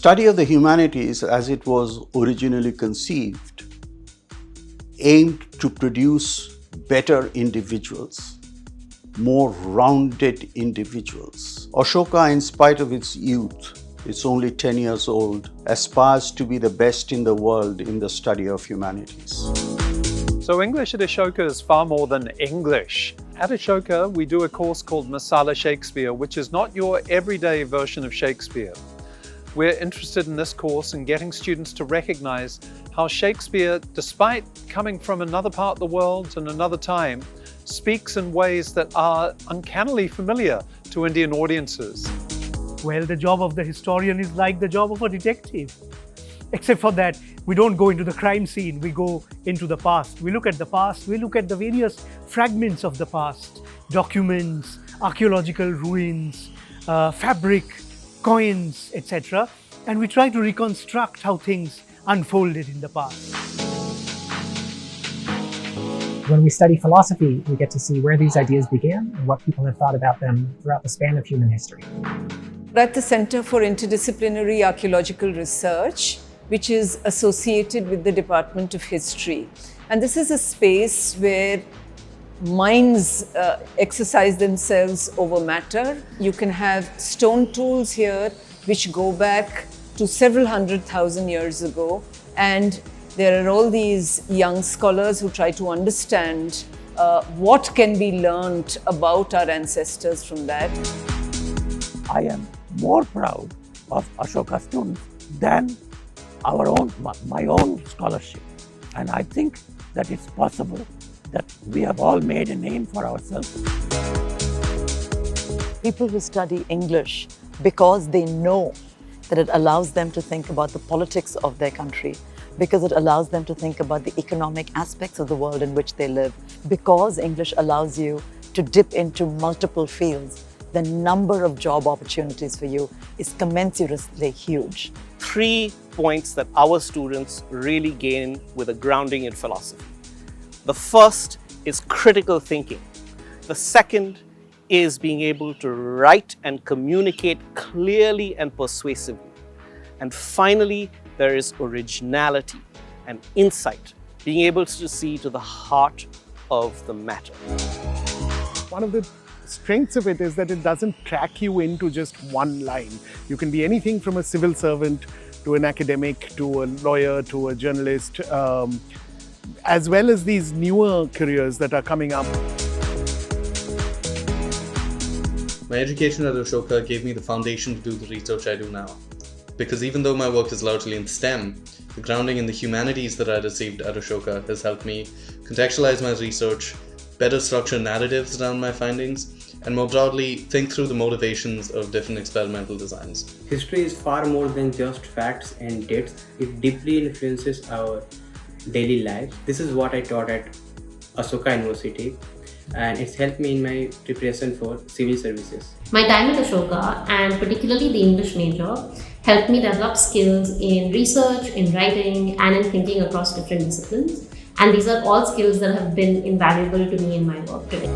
study of the humanities, as it was originally conceived, aimed to produce better individuals, more rounded individuals. Ashoka, in spite of its youth, it's only 10 years old, aspires to be the best in the world in the study of humanities. So English at Ashoka is far more than English. At Ashoka, we do a course called Masala Shakespeare, which is not your everyday version of Shakespeare. We're interested in this course in getting students to recognize how Shakespeare, despite coming from another part of the world and another time, speaks in ways that are uncannily familiar to Indian audiences. Well, the job of the historian is like the job of a detective. Except for that, we don't go into the crime scene, we go into the past. We look at the past, we look at the various fragments of the past, documents, archaeological ruins, fabric, coins, etc. And we try to reconstruct how things unfolded in the past. When we study philosophy, we get to see where these ideas began and what people have thought about them throughout the span of human history. We're at the Center for Interdisciplinary Archaeological Research, which is associated with the Department of History. And this is a space where minds exercise themselves over matter. You can have stone tools here which go back to several 100,000 years ago. And there are all these young scholars who try to understand what can be learned about our ancestors from that. I am more proud of Ashoka students than my own scholarship. And I think that it's possible that we have all made a name for ourselves. People who study English because they know that it allows them to think about the politics of their country, because it allows them to think about the economic aspects of the world in which they live, because English allows you to dip into multiple fields, the number of job opportunities for you is commensurately huge. 3 points that our students really gain with a grounding in philosophy. The first is critical thinking. The second is being able to write and communicate clearly and persuasively. And finally, there is originality and insight, being able to see to the heart of the matter. One of the strengths of it is that it doesn't track you into just one line. You can be anything from a civil servant to an academic, to a lawyer, to a journalist, as well as these newer careers that are coming up. My education at Ashoka gave me the foundation to do the research I do now. Because even though my work is largely in STEM, the grounding in the humanities that I received at Ashoka has helped me contextualize my research, better structure narratives around my findings, and more broadly, think through the motivations of different experimental designs. History is far more than just facts and dates. It deeply influences our daily lives. This is what I taught at Ashoka University, and it's helped me in my preparation for civil services. My time at Ashoka, and particularly the English major, helped me develop skills in research, in writing, and in thinking across different disciplines. And these are all skills that have been invaluable to me in my work today.